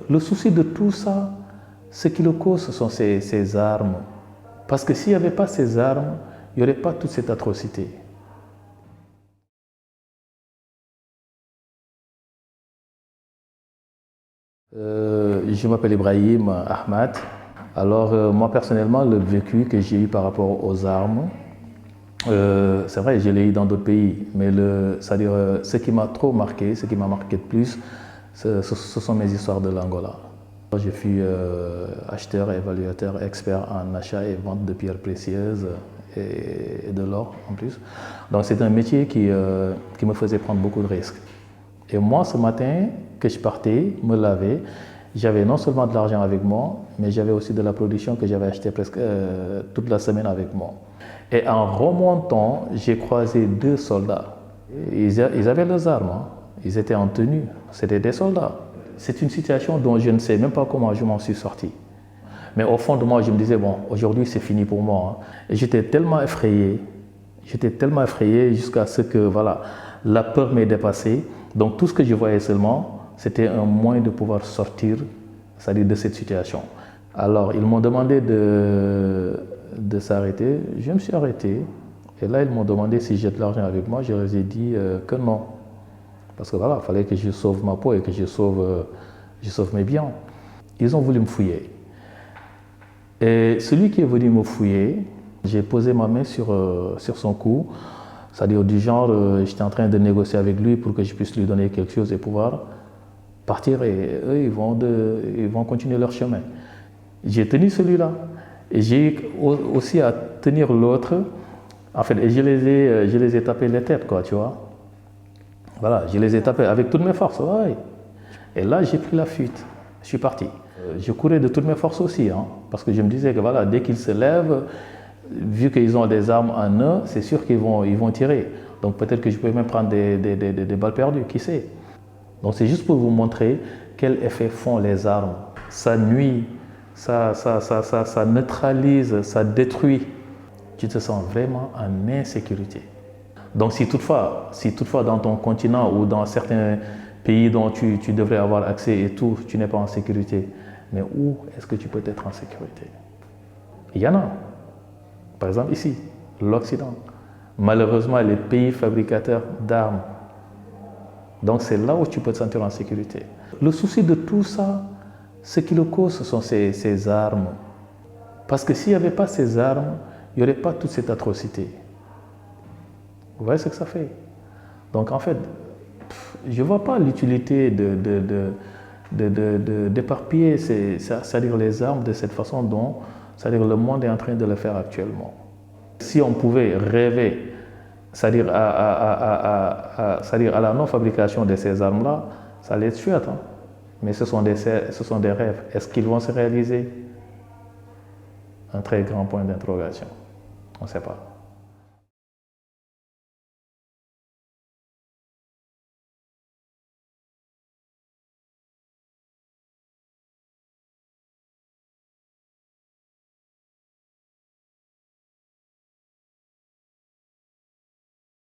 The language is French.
Le souci de tout ça, ce qui le cause, ce sont ces armes. Parce que s'il n'y avait pas ces armes, il n'y aurait pas toute cette atrocité. Je m'appelle Ibrahim Ahmad. Alors, moi personnellement, le vécu que j'ai eu par rapport aux armes, c'est vrai, je l'ai eu dans d'autres pays, mais c'est-à-dire, ce qui m'a trop marqué, ce qui m'a marqué de plus, ce sont mes histoires de l'Angola. Je suis acheteur, évaluateur, expert en achat et vente de pierres précieuses et de l'or en plus. Donc c'est un métier qui me faisait prendre beaucoup de risques. Et moi, ce matin, que je partais me laver, j'avais non seulement de l'argent avec moi, mais j'avais aussi de la production que j'avais achetée presque toute la semaine avec moi. Et en remontant, j'ai croisé deux soldats. Ils avaient leurs armes, hein. Ils étaient en tenue, c'était des soldats. C'est une situation dont je ne sais même pas comment je m'en suis sorti. Mais au fond de moi, je me disais, bon, aujourd'hui c'est fini pour moi, hein. Et j'étais tellement effrayé jusqu'à ce que, voilà, la peur m'ait dépassé. Donc tout ce que je voyais seulement, c'était un moyen de pouvoir sortir, c'est-à-dire de cette situation. Alors ils m'ont demandé de s'arrêter, je me suis arrêté. Et là, ils m'ont demandé si j'ai de l'argent avec moi, je leur ai dit que non. Parce que voilà, il fallait que je sauve ma peau et que je sauve mes biens. Ils ont voulu me fouiller. Et celui qui est venu me fouiller, j'ai posé ma main sur son cou, c'est-à-dire du genre, j'étais en train de négocier avec lui pour que je puisse lui donner quelque chose et pouvoir partir. Et eux, ils vont continuer leur chemin. J'ai tenu celui-là. Et j'ai aussi à tenir l'autre. En fait, et je les ai tapés les têtes, quoi, tu vois. Voilà, je les ai tapés avec toutes mes forces, ouais. Et là, j'ai pris la fuite. Je suis parti. Je courais de toutes mes forces aussi, hein, parce que je me disais que voilà, dès qu'ils se lèvent, vu qu'ils ont des armes en eux, c'est sûr qu'ils vont tirer. Donc peut-être que je peux même prendre des balles perdues, qui sait. Donc c'est juste pour vous montrer quel effet font les armes. Ça nuit, ça neutralise, ça détruit. Tu te sens vraiment en insécurité. Donc si toutefois dans ton continent ou dans certains pays dont tu devrais avoir accès et tout, tu n'es pas en sécurité, mais où est-ce que tu peux être en sécurité? Il y en a. Par exemple ici, l'Occident. Malheureusement, les pays fabricateurs d'armes. Donc c'est là où tu peux te sentir en sécurité. Le souci de tout ça, ce qui le cause, ce sont ces armes. Parce que s'il n'y avait pas ces armes, il n'y aurait pas toute cette atrocité. Vous voyez ce que ça fait? Donc en fait, je ne vois pas l'utilité d'éparpiller c'est-à-dire les armes de cette façon dont c'est-à-dire le monde est en train de le faire actuellement. Si on pouvait rêver, c'est-à-dire à la non-fabrication de ces armes-là, ça allait être chouette, hein? Mais ce sont des rêves. Est-ce qu'ils vont se réaliser? Un très grand point d'interrogation. On ne sait pas.